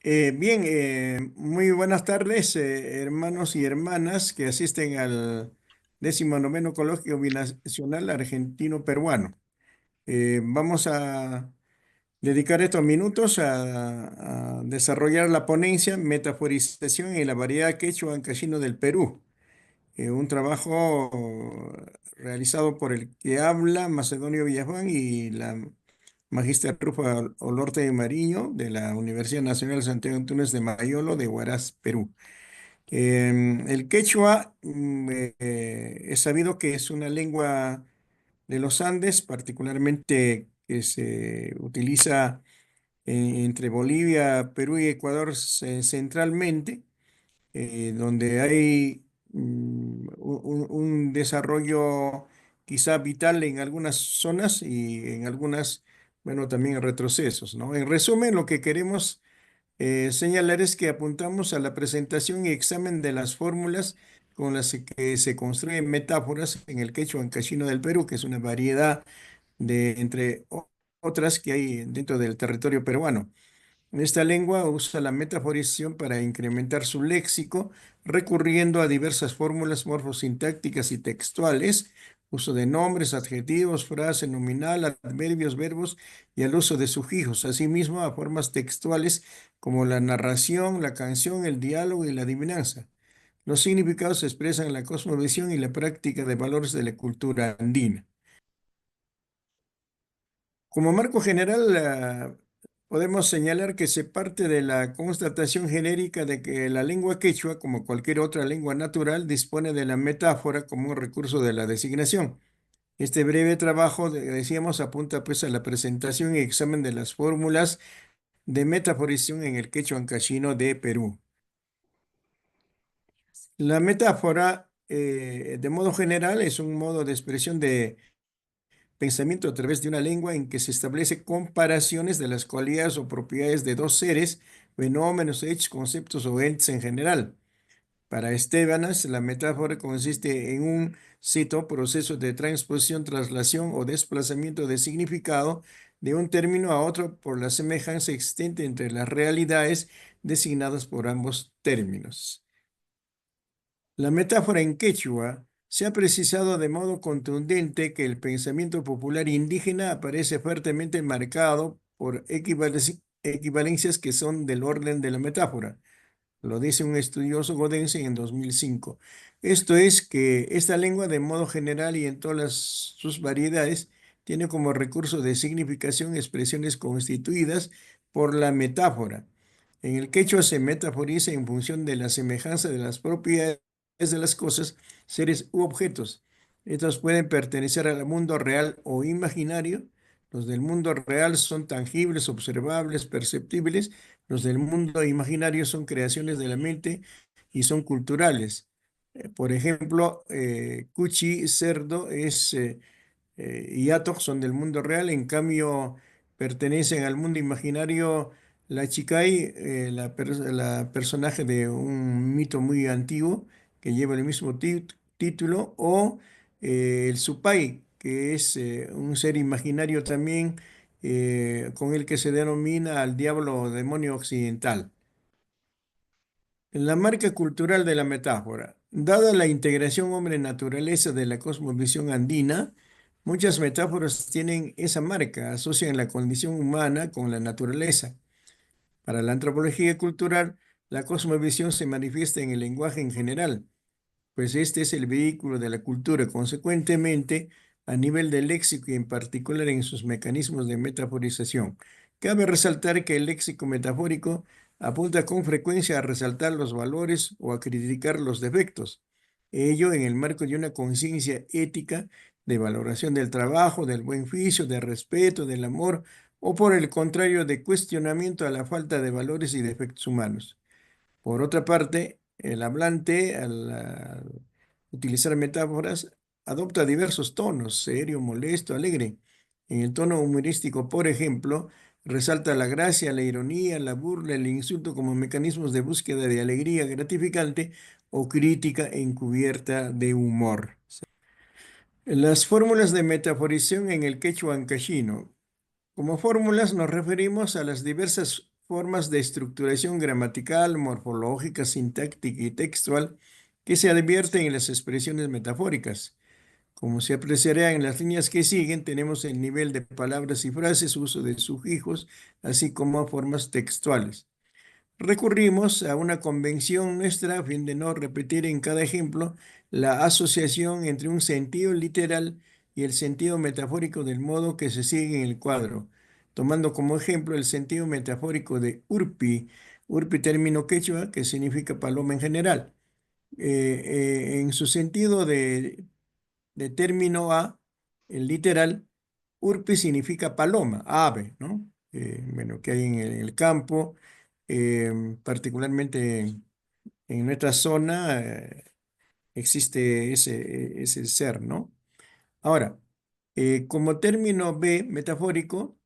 Bien, muy buenas tardes, hermanos y hermanas que asisten al 19º Coloquio Binacional Argentino-Peruano. Vamos a dedicar estos minutos a desarrollar la ponencia Metaforización en la variedad quechua ancashino del Perú, un trabajo realizado por el que habla Macedonio Villajuan y la Magíster Rufa Olorte de Mariño, de la Universidad Nacional Santiago Antunes de Mayolo, de Huaraz, Perú. El quechua es sabido que es una lengua de los Andes, particularmente que se utiliza entre Bolivia, Perú y Ecuador centralmente, donde hay un desarrollo quizá vital en algunas zonas y en algunas, bueno, también retrocesos, ¿no? En resumen, lo que queremos señalar es que apuntamos a la presentación y examen de las fórmulas con las que se construyen metáforas en el quechua ancashino del Perú, que es una variedad de entre otras que hay dentro del territorio peruano. Esta lengua usa la metaforización para incrementar su léxico, recurriendo a diversas fórmulas morfosintácticas y textuales, uso de nombres, adjetivos, frase nominal, adverbios, verbos y al uso de sufijos, asimismo a formas textuales como la narración, la canción, el diálogo y la adivinanza. Los significados expresan la cosmovisión y la práctica de valores de la cultura andina. Como marco general, podemos señalar que se parte de la constatación genérica de que la lengua quechua, como cualquier otra lengua natural, dispone de la metáfora como un recurso de la designación. Este breve trabajo, decíamos, apunta pues a la presentación y examen de las fórmulas de metaforización en el quechua ancashino de Perú. La metáfora, de modo general, es un modo de expresión de pensamiento a través de una lengua en que se establece comparaciones de las cualidades o propiedades de dos seres, fenómenos, hechos, conceptos o entes en general. Para Estebanas, la metáfora consiste en un, cito, proceso de transposición, traslación o desplazamiento de significado de un término a otro por la semejanza existente entre las realidades designadas por ambos términos. La metáfora en quechua se ha precisado de modo contundente que el pensamiento popular indígena aparece fuertemente marcado por equivalencias que son del orden de la metáfora. Lo dice un estudioso godense en 2005. Esto es que esta lengua de modo general y en todas sus variedades tiene como recurso de significación expresiones constituidas por la metáfora. En el quechua se metaforiza en función de la semejanza de las propiedades de las cosas, seres u objetos. Estos pueden pertenecer al mundo real o imaginario. Los del mundo real son tangibles, observables, perceptibles. Los del mundo imaginario son creaciones de la mente y son culturales. Por ejemplo, cuchi, cerdo, y Atok son del mundo real, en cambio pertenecen al mundo imaginario la Chicay, la personaje de un mito muy antiguo que lleva el mismo título, o el Supay, que es un ser imaginario también con el que se denomina al diablo o demonio occidental. La marca cultural de la metáfora. Dada la integración hombre-naturaleza de la cosmovisión andina, muchas metáforas tienen esa marca, asocian la condición humana con la naturaleza. Para la antropología cultural, la cosmovisión se manifiesta en el lenguaje en general, pues este es el vehículo de la cultura. Consecuentemente, a nivel del léxico y en particular en sus mecanismos de metaforización. Cabe resaltar que el léxico metafórico apunta con frecuencia a resaltar los valores o a criticar los defectos. Ello en el marco de una conciencia ética de valoración del trabajo, del buen juicio, de respeto, del amor, o por el contrario, de cuestionamiento a la falta de valores y defectos humanos. Por otra parte, el hablante, al utilizar metáforas, adopta diversos tonos: serio, molesto, alegre. En el tono humorístico, por ejemplo, resalta la gracia, la ironía, la burla, el insulto como mecanismos de búsqueda de alegría gratificante o crítica encubierta de humor. Las fórmulas de metaforización en el quechua ancashino. Como fórmulas nos referimos a las diversas formas de estructuración gramatical, morfológica, sintáctica y textual que se advierten en las expresiones metafóricas. Como se apreciará en las líneas que siguen, tenemos el nivel de palabras y frases, uso de sufijos, así como formas textuales. Recurrimos a una convención nuestra a fin de no repetir en cada ejemplo la asociación entre un sentido literal y el sentido metafórico del modo que se sigue en el cuadro, tomando como ejemplo el sentido metafórico de urpi, urpi término quechua que significa paloma en general. En su sentido de término a, el literal, urpi significa paloma, ave, ¿no? Bueno, que hay en el campo, particularmente en nuestra zona, existe ese ser, ¿no? Ahora, como término B metafórico,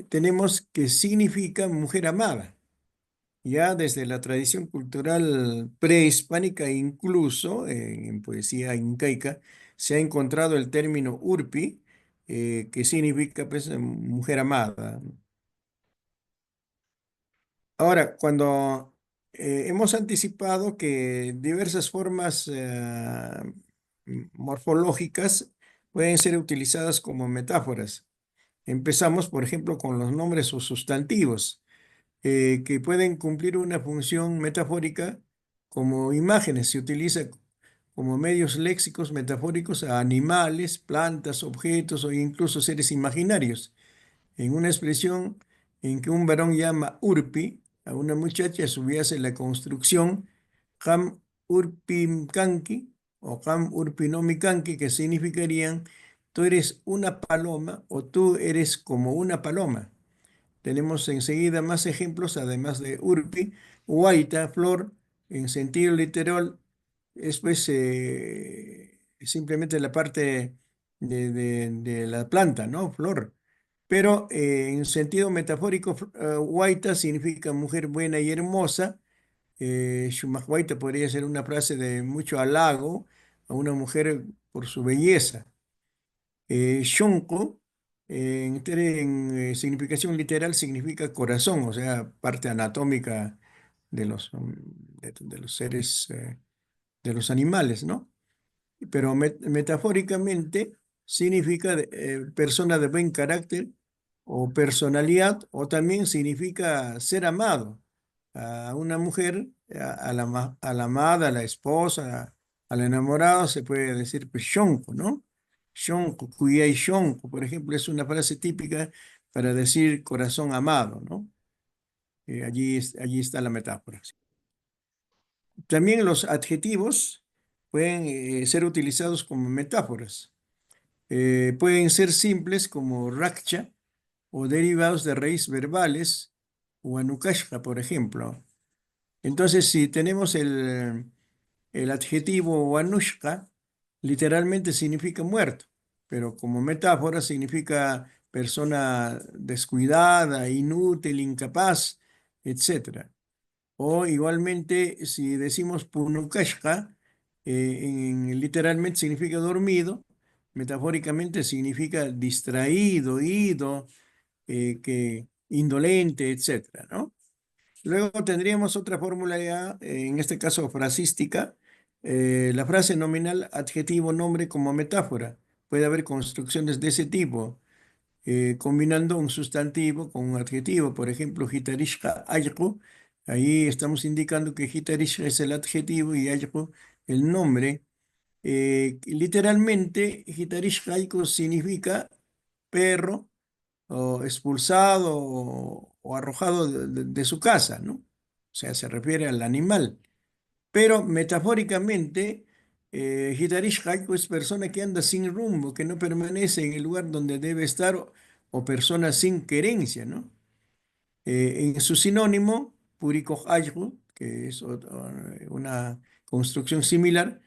tenemos que significa mujer amada. Ya desde la tradición cultural prehispánica, incluso en poesía incaica, se ha encontrado el término urpi, que significa pues, mujer amada. Ahora, cuando hemos anticipado que diversas formas morfológicas pueden ser utilizadas como metáforas, empezamos, por ejemplo, con los nombres o sustantivos que pueden cumplir una función metafórica como imágenes. Se utiliza como medios léxicos metafóricos a animales, plantas, objetos o incluso seres imaginarios. En una expresión en que un varón llama urpi a una muchacha, subyace la construcción ham urpimkanki o ham urpinomikanki, que significarían tú eres una paloma o tú eres como una paloma. Tenemos enseguida más ejemplos, además de urpi, huaita, flor, en sentido literal, es pues simplemente la parte de la planta, ¿no? Flor. Pero en sentido metafórico, huaita significa mujer buena y hermosa. Shumahuaita podría ser una frase de mucho halago a una mujer por su belleza. Shonko, en significación literal, significa corazón, o sea, parte anatómica de de los seres, de los animales, ¿no? Pero metafóricamente significa persona de buen carácter o personalidad, o también significa ser amado. A una mujer, a la amada, a la esposa, al enamorado, se puede decir pues, shonko, ¿no? Shonko, kuyay shonko, por ejemplo, es una frase típica para decir corazón amado, ¿no? Allí está la metáfora. También los adjetivos pueden ser utilizados como metáforas. Pueden ser simples como raksha o derivados de raíz verbales o anukashka, por ejemplo. Entonces, si tenemos el adjetivo wanushka, literalmente significa muerto, pero como metáfora significa persona descuidada, inútil, incapaz, etcétera. O igualmente, si decimos punukashka, literalmente significa dormido, metafóricamente significa distraído, ido, indolente, etcétera, ¿no? Luego tendríamos otra fórmula ya, en este caso frasística, la frase nominal adjetivo-nombre como metáfora. Puede haber construcciones de ese tipo, combinando un sustantivo con un adjetivo. Por ejemplo, gitarishka ayqu. Ahí estamos indicando que gitarishka es el adjetivo y ayqu el nombre. Literalmente, gitarishka ayqu significa perro o expulsado o arrojado de su casa, ¿no? O sea, se refiere al animal. Pero metafóricamente, Hitarish Haiku es persona que anda sin rumbo, que no permanece en el lugar donde debe estar o persona sin querencia, ¿no? En su sinónimo, Puriko Haiku, que es una construcción similar,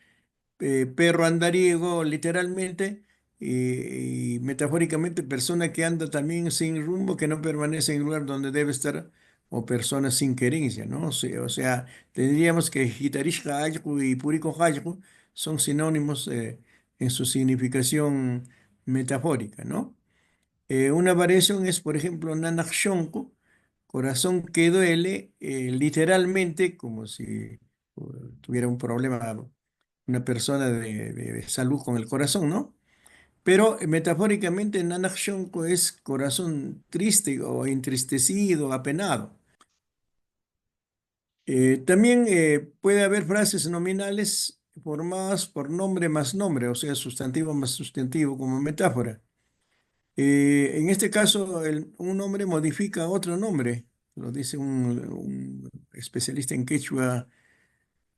perro andariego, literalmente, y metafóricamente, persona que anda también sin rumbo, que no permanece en el lugar donde debe estar, o persona sin querencia, ¿no? O sea, tendríamos que Hitarishka Ayku y Puriko Ayku son sinónimos en su significación metafórica, ¿no? Una variación es, por ejemplo, Nanak Shonku, Corazón que duele, literalmente, como si tuviera un problema una persona de salud con el corazón, ¿no? Pero metafóricamente, Nanak Shonko es corazón triste o entristecido, apenado. También puede haber frases nominales formadas por nombre más nombre, o sea, sustantivo más sustantivo como metáfora. En este caso, un nombre modifica otro nombre, lo dice un especialista en quechua,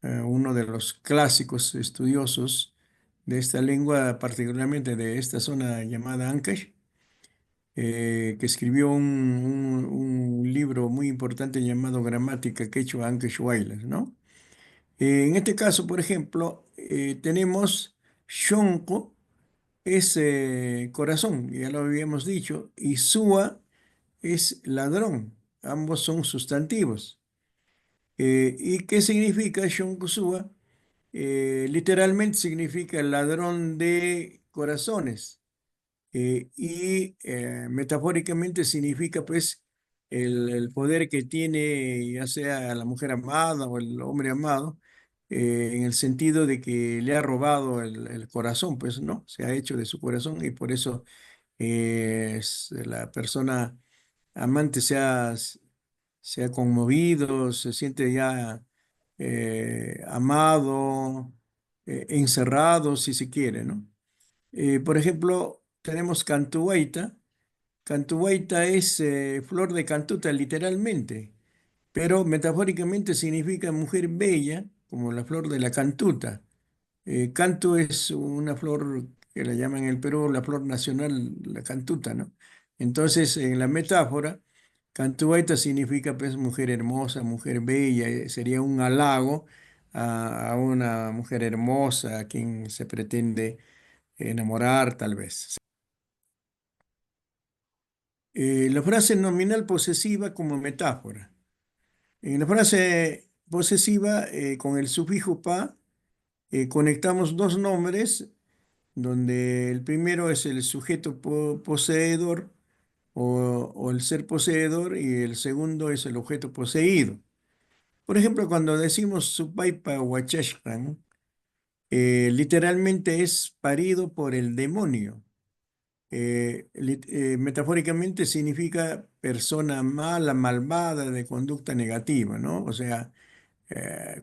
uno de los clásicos estudiosos de esta lengua, particularmente de esta zona llamada Ancash, que escribió un libro muy importante llamado Gramática Quechua Ancash Huaylas, ¿no? En este caso, por ejemplo, tenemos Shonko, es corazón, ya lo habíamos dicho, y Sua es ladrón, ambos son sustantivos. ¿Y qué significa Shonko Sua? Literalmente significa ladrón de corazones. Metafóricamente significa pues el poder que tiene ya sea la mujer amada o el hombre amado, en el sentido de que le ha robado el corazón, pues no, se ha hecho de su corazón y por eso la persona amante se ha conmovido, se siente ya amado, encerrado, si se quiere, ¿no? Por ejemplo, tenemos cantuaita. Cantuaita es flor de cantuta, literalmente, pero metafóricamente significa mujer bella, como la flor de la cantuta. Cantu es una flor que la llaman en el Perú la flor nacional, la cantuta, ¿no? Entonces, en la metáfora, cantuaita significa pues mujer hermosa, mujer bella, sería un halago a una mujer hermosa a quien se pretende enamorar, tal vez. La frase nominal posesiva como metáfora. En la frase posesiva, con el sufijo pa, conectamos dos nombres, donde el primero es el sujeto poseedor o el ser poseedor y el segundo es el objeto poseído. Por ejemplo, cuando decimos supaipa huachashpan, literalmente es parido por el demonio. Metafóricamente significa persona mala, malvada, de conducta negativa, ¿no? O sea,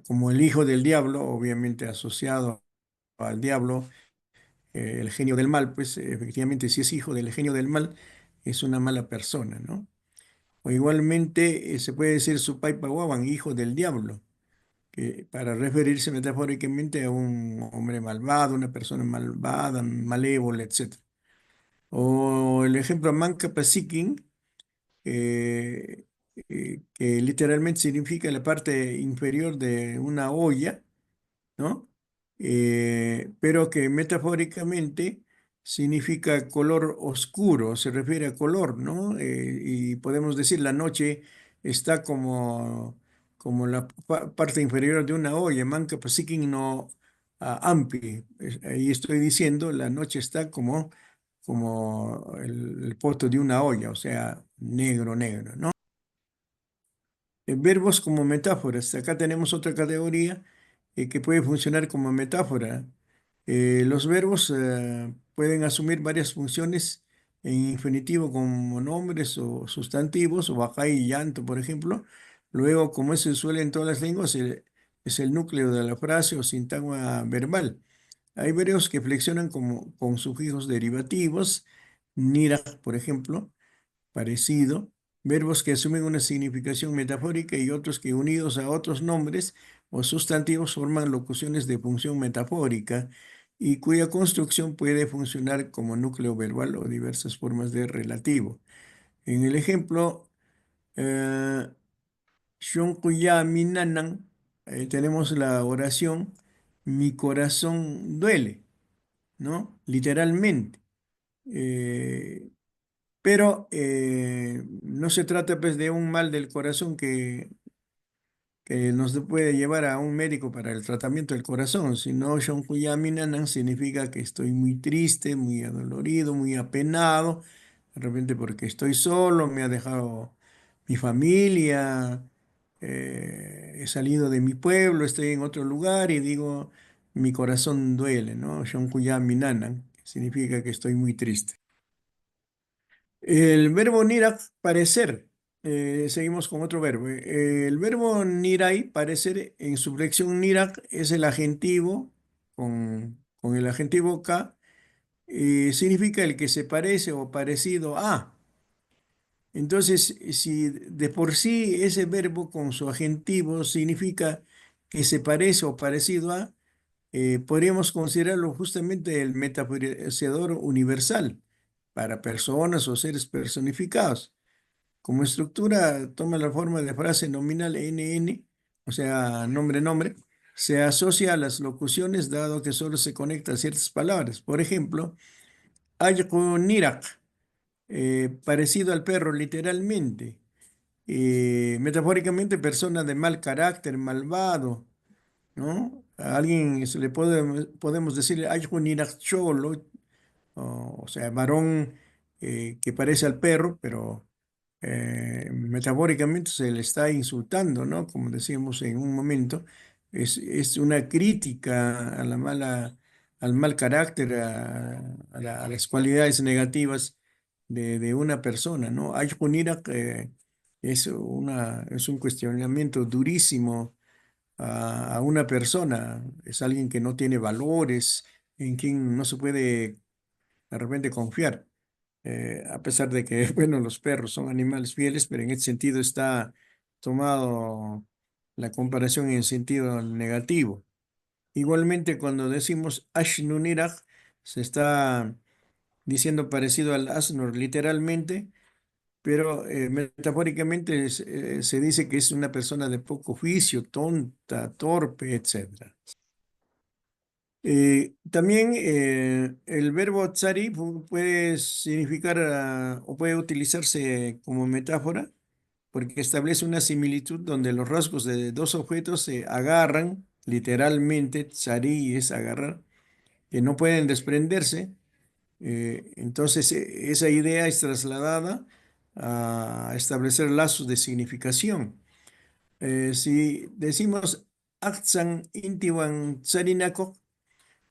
como el hijo del diablo, obviamente asociado al diablo, el genio del mal, pues efectivamente si es hijo del genio del mal, es una mala persona, ¿no? O igualmente se puede decir Supaipahuaban, hijo del diablo, que para referirse metafóricamente a un hombre malvado, una persona malvada, malévola, etc. O el ejemplo Manca Pasikin, eh, que literalmente significa la parte inferior de una olla, ¿no? Pero que metafóricamente significa color oscuro, se refiere a color, ¿no? Y podemos decir la noche está como la parte inferior de una olla, manca pasikin no ampi. Ahí estoy diciendo, la noche está como el poto de una olla, o sea, negro, negro, ¿no? Verbos como metáforas. Acá tenemos otra categoría que puede funcionar como metáfora. Los verbos pueden asumir varias funciones en infinitivo como nombres o sustantivos, o bajay y llanto, por ejemplo. Luego, como es usual en todas las lenguas, es el núcleo de la frase o sintagma verbal. Hay verbos que flexionan como, con sufijos derivativos, nira, por ejemplo, parecido, verbos que asumen una significación metafórica y otros que unidos a otros nombres o sustantivos forman locuciones de función metafórica y cuya construcción puede funcionar como núcleo verbal o diversas formas de relativo. En el ejemplo, eh, Shonkuya Minanan, tenemos la oración mi corazón duele, ¿no? Literalmente. Eh, pero no se trata pues de un mal del corazón que nos puede llevar a un médico para el tratamiento del corazón, sino Shonkuyaminanan significa que estoy muy triste, muy adolorido, muy apenado, de repente porque estoy solo, me ha dejado mi familia, he salido de mi pueblo, estoy en otro lugar y digo, mi corazón duele, ¿no? Shonkuya Minanan, que significa que estoy muy triste. El verbo nirak, parecer. Seguimos con otro verbo. El verbo nirai, parecer, en su flexión nirak es el adjetivo con el adjetivo ka, significa el que se parece o parecido a. Entonces, si de por sí ese verbo con su adjetivo significa que se parece o parecido a, podríamos considerarlo justamente el metaforizador universal para personas o seres personificados. Como estructura toma la forma de frase nominal NN, o sea, nombre-nombre, se asocia a las locuciones dado que solo se conecta a ciertas palabras. Por ejemplo, Nirak, parecido al perro literalmente. Metafóricamente, persona de mal carácter, malvado, ¿no? A alguien se le podemos decir Nirak Cholo, o sea, varón que parece al perro, pero metafóricamente se le está insultando, ¿no? Como decíamos en un momento, es una crítica a la al mal carácter, a las cualidades negativas de una persona, ¿no? Aykunira es un cuestionamiento durísimo a una persona, es alguien que no tiene valores, en quien no se puede de repente confiar, a pesar de que, bueno, los perros son animales fieles, pero en este sentido está tomado la comparación en sentido negativo. Igualmente, cuando decimos Ashnuniraj, se está diciendo parecido al Asnur literalmente, pero metafóricamente se dice que es una persona de poco juicio, tonta, torpe, etc. También el verbo tsari puede significar o puede utilizarse como metáfora porque establece una similitud donde los rasgos de dos objetos se agarran, literalmente, tsari es agarrar, que no pueden desprenderse. Entonces, esa idea es trasladada a establecer lazos de significación. Si decimos Aktsan Intiwan Tsarinakok,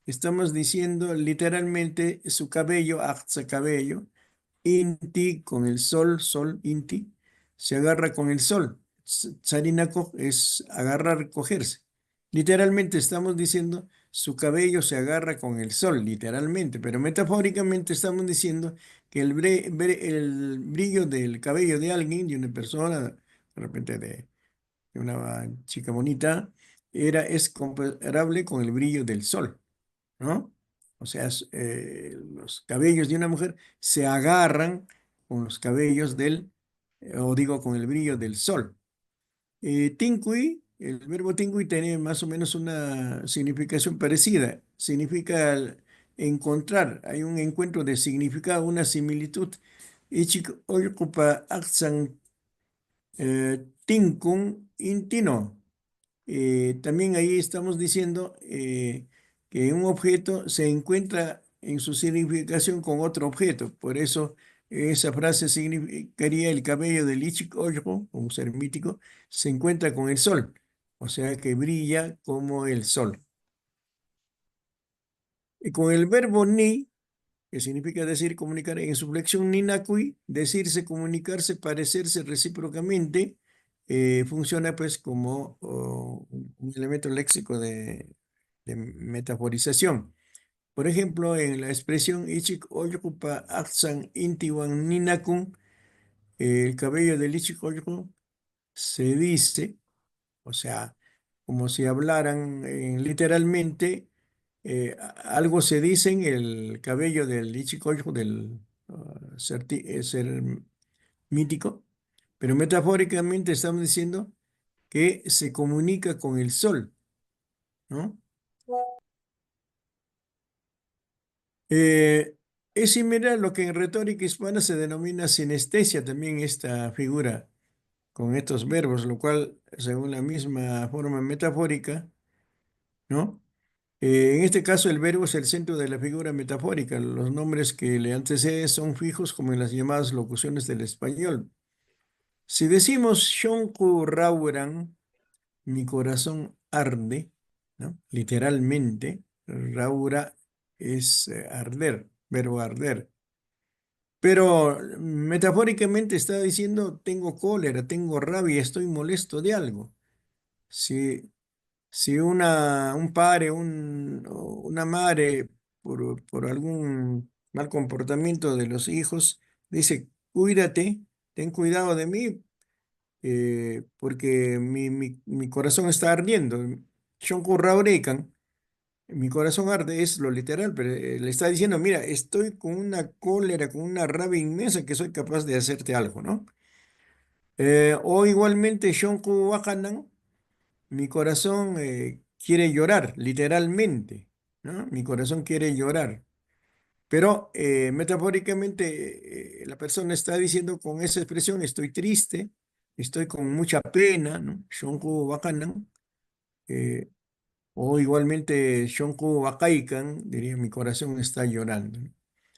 estamos diciendo literalmente su cabello, Aktsa cabello, Inti con el sol, sol, Inti, se agarra con el sol. Tsarinako es agarrar, cogerse. Literalmente estamos diciendo su cabello se agarra con el sol, literalmente, pero metafóricamente estamos diciendo que el brillo del cabello de alguien, de una persona, de repente de una chica bonita, es comparable con el brillo del sol, ¿no? O sea, los cabellos de una mujer se agarran con los cabellos o digo, con el brillo del sol. Tincui, el verbo tincui tiene más o menos una significación parecida. Significa encontrar, hay un encuentro de significado, una similitud. Ichik ocupa aksan tinkun intino. También ahí estamos diciendo que un objeto se encuentra en su significación con otro objeto. Por eso esa frase significaría el cabello del Ichik Ojo, un ser mítico, se encuentra con el sol. O sea que brilla como el sol. Y con el verbo ni, que significa decir, comunicar, en su flexión ninakui, decirse, comunicarse, parecerse recíprocamente, funciona pues como un elemento léxico de metaforización. Por ejemplo, en la expresión Ichik Oyukupa Aksan Intiwan Ninakun, el cabello del Ichik Oyuku se dice, o sea, como si hablaran literalmente, algo se dice en el cabello del Ichikoyo, del ser mítico, pero metafóricamente estamos diciendo que se comunica con el sol, ¿no? Eh, es similar a lo que en retórica hispana se denomina sinestesia, también esta figura con estos verbos, lo cual, según la misma forma metafórica, ¿no? En este caso, el verbo es el centro de la figura metafórica. Los nombres que le anteceden son fijos como en las llamadas locuciones del español. Si decimos Shonku Rauran, mi corazón arde, ¿no? Literalmente, Raura es arder, verbo arder. Pero metafóricamente está diciendo, tengo cólera, tengo rabia, estoy molesto de algo. Si, si un padre, o una madre, por algún mal comportamiento de los hijos, dice, cuídate, ten cuidado de mí, porque mi corazón está ardiendo. Shonku Raurekan, mi corazón arde es lo literal, pero le está diciendo, mira, estoy con una cólera, con una rabia inmensa que soy capaz de hacerte algo, ¿no? O igualmente, Shonku Wakanan, mi corazón quiere llorar, literalmente, ¿no? Mi corazón quiere llorar. Pero metafóricamente la persona está diciendo con esa expresión, estoy triste, estoy con mucha pena, ¿no? Shonku Wakanan. eh, o igualmente Shonku Wakaikan, diría, mi corazón está llorando, ¿no?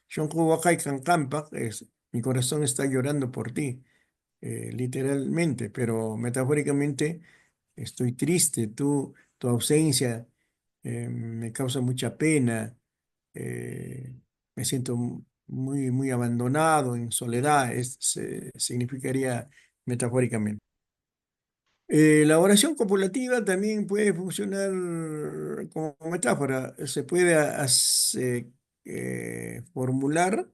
Shonku Wakaikan Kampak es, mi corazón está llorando por ti, literalmente, pero metafóricamente estoy triste, tu ausencia me causa mucha pena, eh, me siento muy, muy abandonado, en soledad, significaría metafóricamente. La oración copulativa también puede funcionar como metáfora. Se puede formular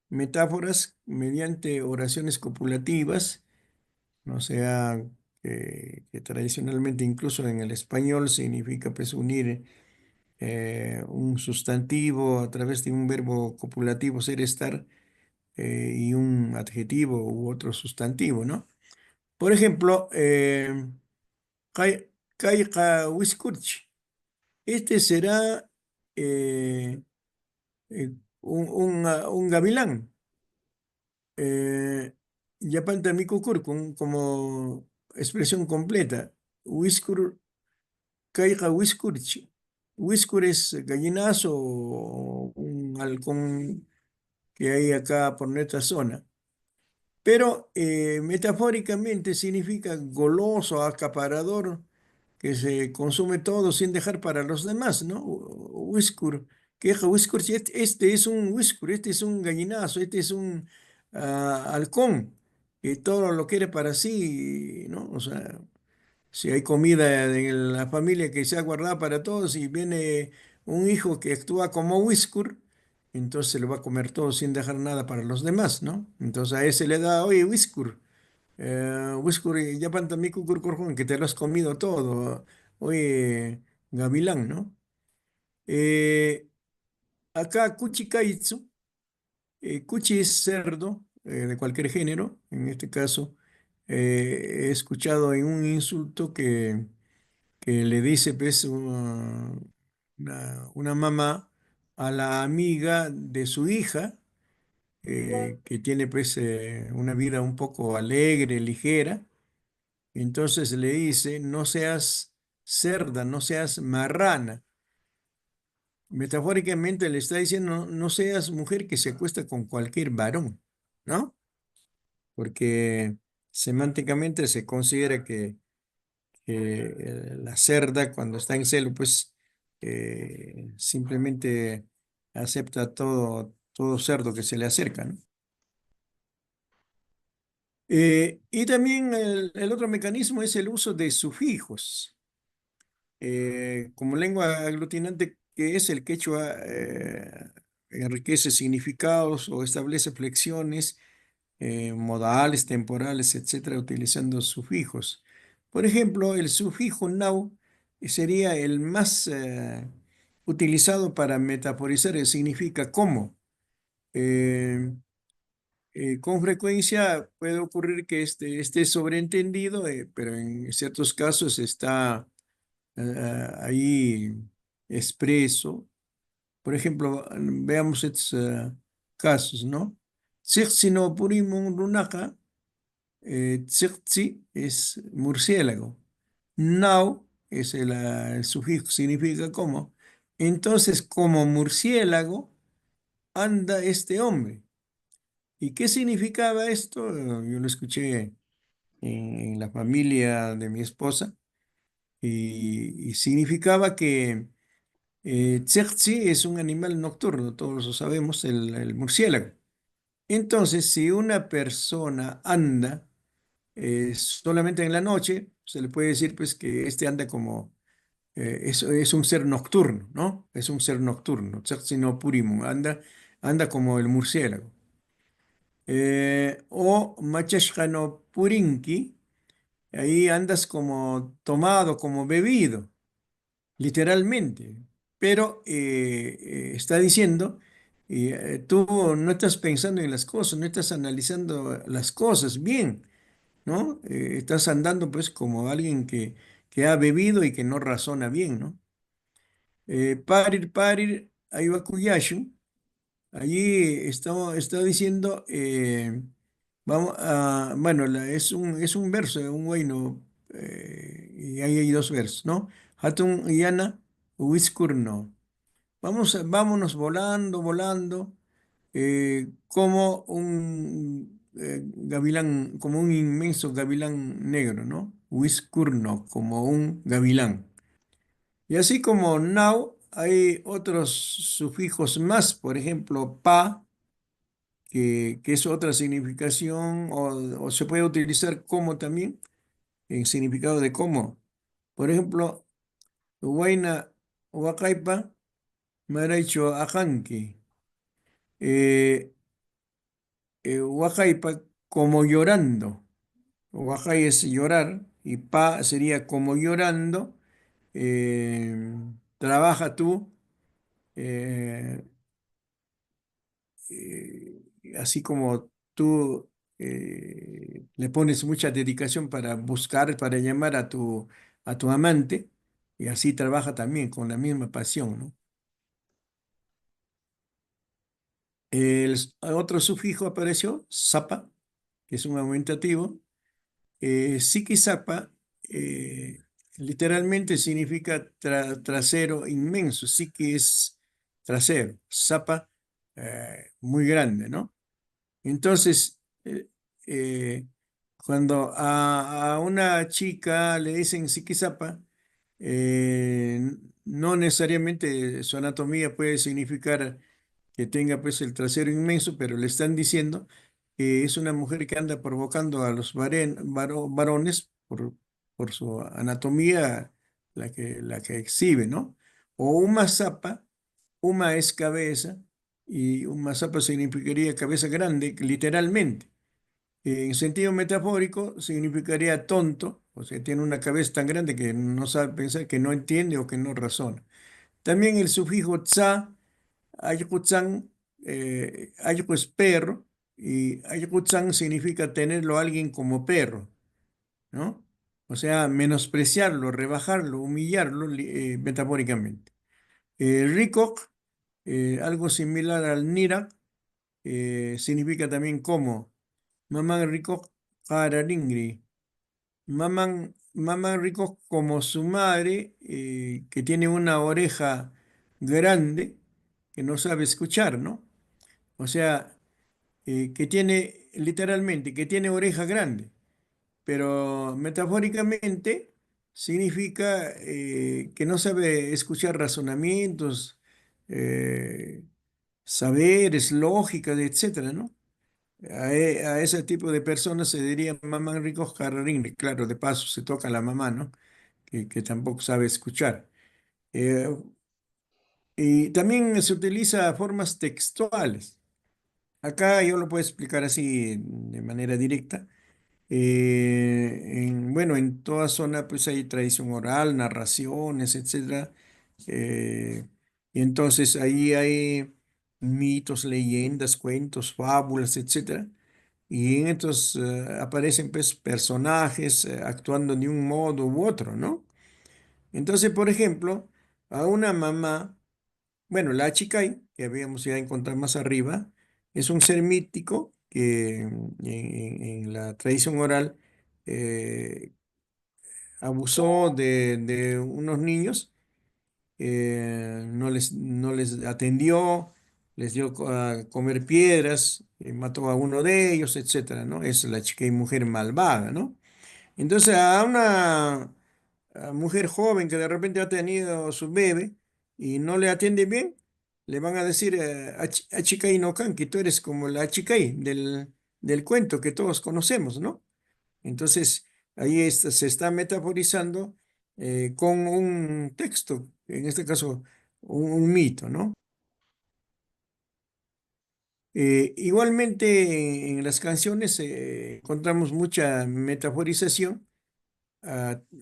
metáforas mediante oraciones copulativas, o sea, que tradicionalmente incluso en el español significa pues unir un sustantivo a través de un verbo copulativo, ser, estar, y un adjetivo u otro sustantivo, ¿no? Por ejemplo, Kai- Kaiqa Wiskurch. Este será eh, un gavilán. Yapanta Mikukur como expresión completa. Wiskur, Kaiqa Wiskurch. Wiskur es gallinazo o un halcón que hay acá por nuestra zona. Pero metafóricamente significa goloso, acaparador, que se consume todo sin dejar para los demás, ¿no? Whiskur, queja, whiskur, si este es un whiskur, este es un gallinazo, este es un halcón, que todo lo quiere para sí, ¿no? O sea, si hay comida en la familia que se ha guardado para todos y viene un hijo que actúa como whiskur, entonces se lo va a comer todo sin dejar nada para los demás, ¿no? Entonces a ese le da, oye, whiskur. Whiskur, ya pantami kukurkurjun, que te lo has comido todo. Oye, gavilán, ¿no? Eh, acá Kuchi Kaitsu, Kuchi es cerdo de cualquier género. En este caso, he escuchado en un insulto que le dice, pues, una mamá a la amiga de su hija, que tiene, pues, una vida un poco alegre, ligera. Entonces le dice, no seas cerda, no seas marrana. Metafóricamente le está diciendo, no seas mujer que se acuesta con cualquier varón, ¿no? Porque semánticamente se considera que la cerda cuando está en celo, pues simplemente acepta todo cerdo que se le acerca, ¿no? Y también el otro mecanismo es el uso de sufijos. Como lengua aglutinante que es el quechua, enriquece significados o establece flexiones, modales, temporales, etcétera, utilizando sufijos. Por ejemplo, el sufijo nau sería el más utilizado para metaforizar, significa cómo. Eh, con frecuencia puede ocurrir que esté sobreentendido, pero en ciertos casos está ahí expreso. Por ejemplo, veamos estos casos, ¿no? Tsiksi no purimun runaka, tsiksi es murciélago. Nau es el sufijo, significa como. Entonces, como murciélago anda este hombre. ¿Y qué significaba esto? Yo lo escuché en la familia de mi esposa y significaba que Tzeltzi es un animal nocturno, todos lo sabemos, el murciélago. Entonces, si una persona anda solamente en la noche, se le puede decir pues que este anda como, es un ser nocturno, ¿no? Es un ser nocturno, Tzeltzi no purimum, anda como el murciélago. O Machashkano purinki, ahí andas como tomado, como bebido, literalmente. Pero está diciendo, tú no estás pensando en las cosas, no estás analizando las cosas bien, ¿no? Estás andando pues como alguien que ha bebido y que no razona bien, ¿no? Parir, ayvakuyashu. Allí está diciendo, vamos a, bueno, es un verso, un bueno, y ahí hay dos versos, ¿no? Hatun yana no. Vámonos volando, volando, como un gavilán, como un inmenso gavilán negro, ¿no? Whiskurno, como un gavilán. Y así como now, hay otros sufijos más, por ejemplo, pa, que es otra significación, o se puede utilizar como también, en significado de como. Por ejemplo, huayna huacaipa, maraicho ajanqui. Eh, huacaipa, como llorando. Huacay es llorar, y pa sería como llorando. eh, Trabaja tú. eh, Así como tú le pones mucha dedicación para buscar, para llamar a tu amante, y así trabaja también con la misma pasión, ¿no? Otro sufijo apareció, sapa, que es un aumentativo. Psiquisapa literalmente significa trasero inmenso, psique es trasero, sapa muy grande, ¿no? Entonces, eh, cuando a una chica le dicen psiquisapa, no necesariamente su anatomía puede significar que tenga pues el trasero inmenso, pero le están diciendo que es una mujer que anda provocando a los varones por su anatomía, la que exhibe, ¿no? O una zapa, uma es cabeza y un mazapa significaría cabeza grande, literalmente. En sentido metafórico significaría tonto, o sea, tiene una cabeza tan grande que no sabe pensar, que no entiende o que no razona. También el sufijo tza, ayukutsan, ayuku es perro, y ayukutsan significa tenerlo a alguien como perro, ¿no? O sea, menospreciarlo, rebajarlo, humillarlo, metafóricamente. Rikok, algo similar al nira, significa también como mamá rico jararingri. Mamá rico como su madre, que tiene una oreja grande, que no sabe escuchar, ¿no? O sea, que tiene, literalmente, que tiene oreja grande, pero metafóricamente significa que no sabe escuchar razonamientos, eh, saberes, lógicas, etcétera, ¿no? A ese tipo de personas se diría mamá ricos carrarín. Claro, de paso se toca a la mamá, ¿no? Que tampoco sabe escuchar. Eh, y también se utiliza formas textuales. Acá yo lo puedo explicar así de manera directa. Bueno, en toda zona pues hay tradición oral, narraciones, etcétera. Eh, y entonces ahí hay mitos, leyendas, cuentos, fábulas, etcétera. Y en estos aparecen pues personajes actuando de un modo u otro, ¿no? Entonces, por ejemplo, a una mamá, bueno, la Achicay, que habíamos ya encontrado más arriba, es un ser mítico que en la tradición oral eh, abusó de unos niños, no les atendió, les dio a comer piedras, mató a uno de ellos, etcétera, ¿no? Es la Achicay mujer malvada, ¿no? Entonces a una mujer joven que de repente ha tenido su bebé y no le atiende bien, le van a decir Achicay no Canqui, tú eres como la Achicay del cuento que todos conocemos, ¿no? Entonces, se está metaforizando con un texto, en este caso, un mito, ¿no? Igualmente, en las canciones encontramos mucha metaforización,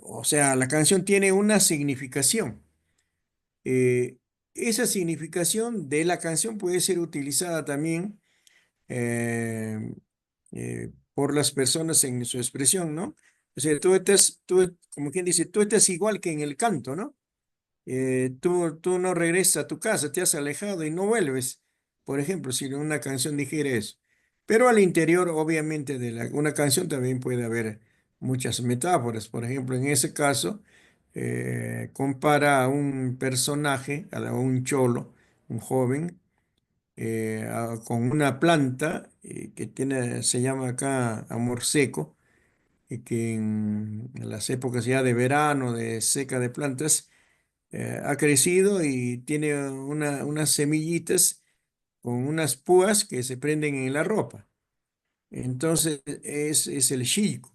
o sea, la canción tiene una significación. Eh, Esa significación de la canción puede ser utilizada también eh, por las personas en su expresión, ¿no? O sea, como quien dice, tú estás igual que en el canto, ¿no? Tú no regresas a tu casa, te has alejado y no vuelves, por ejemplo, si una canción dijera eso. Pero al interior, obviamente, de una canción también puede haber muchas metáforas. Por ejemplo, en ese caso, compara a un personaje, a un cholo, un joven, con una planta que tiene, se llama acá amor seco, y que en las épocas ya de verano, de seca de plantas, ha crecido y tiene unas semillitas con unas púas que se prenden en la ropa. Entonces es el chico.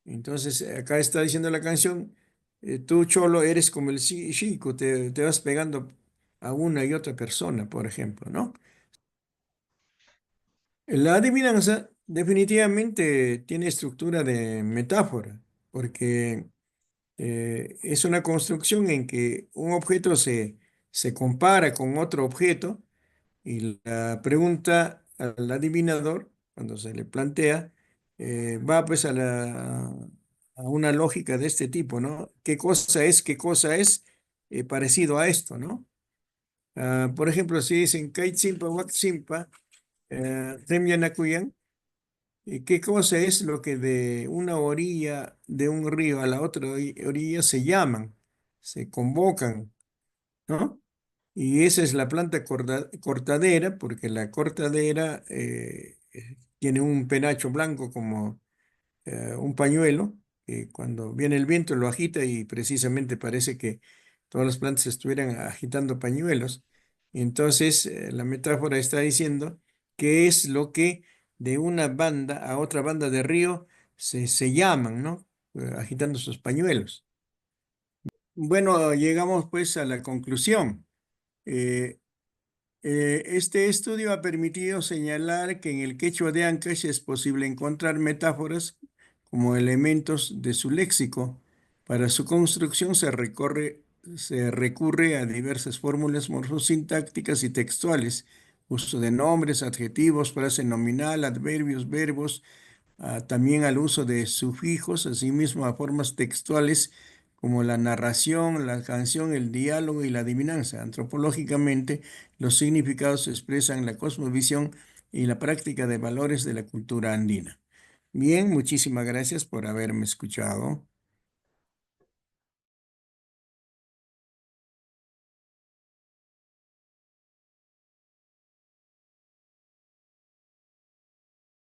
Entonces acá está diciendo la canción, tú cholo eres como el chico, te vas pegando a una y otra persona, por ejemplo, ¿no? La adivinanza definitivamente tiene estructura de metáfora, porque es una construcción en que un objeto se compara con otro objeto y la pregunta al adivinador, cuando se le plantea, va pues a una lógica de este tipo, ¿no? Qué cosa es parecido a esto, ¿no? Por ejemplo, si dicen Kaitsimpa Waksimpa, Temyanakuyan, ¿qué cosa es lo que de una orilla de un río a la otra orilla se llaman, se convocan, ¿no? Y esa es la planta cortadera, porque la cortadera tiene un penacho blanco como un pañuelo, que cuando viene el viento lo agita y precisamente parece que todas las plantas estuvieran agitando pañuelos. Entonces, la metáfora está diciendo que es lo que de una banda a otra banda de río se llaman, ¿no? Agitando sus pañuelos. Bueno, llegamos pues a la conclusión. Eh, este estudio ha permitido señalar que en el quechua de Ancash es posible encontrar metáforas como elementos de su léxico. Para su construcción se recurre a diversas fórmulas morfosintácticas y textuales, uso de nombres, adjetivos, frase nominal, adverbios, verbos, también al uso de sufijos, asimismo a formas textuales como la narración, la canción, el diálogo y la adivinanza. Antropológicamente, los significados expresan la cosmovisión y la práctica de valores de la cultura andina. Bien, muchísimas gracias por haberme escuchado.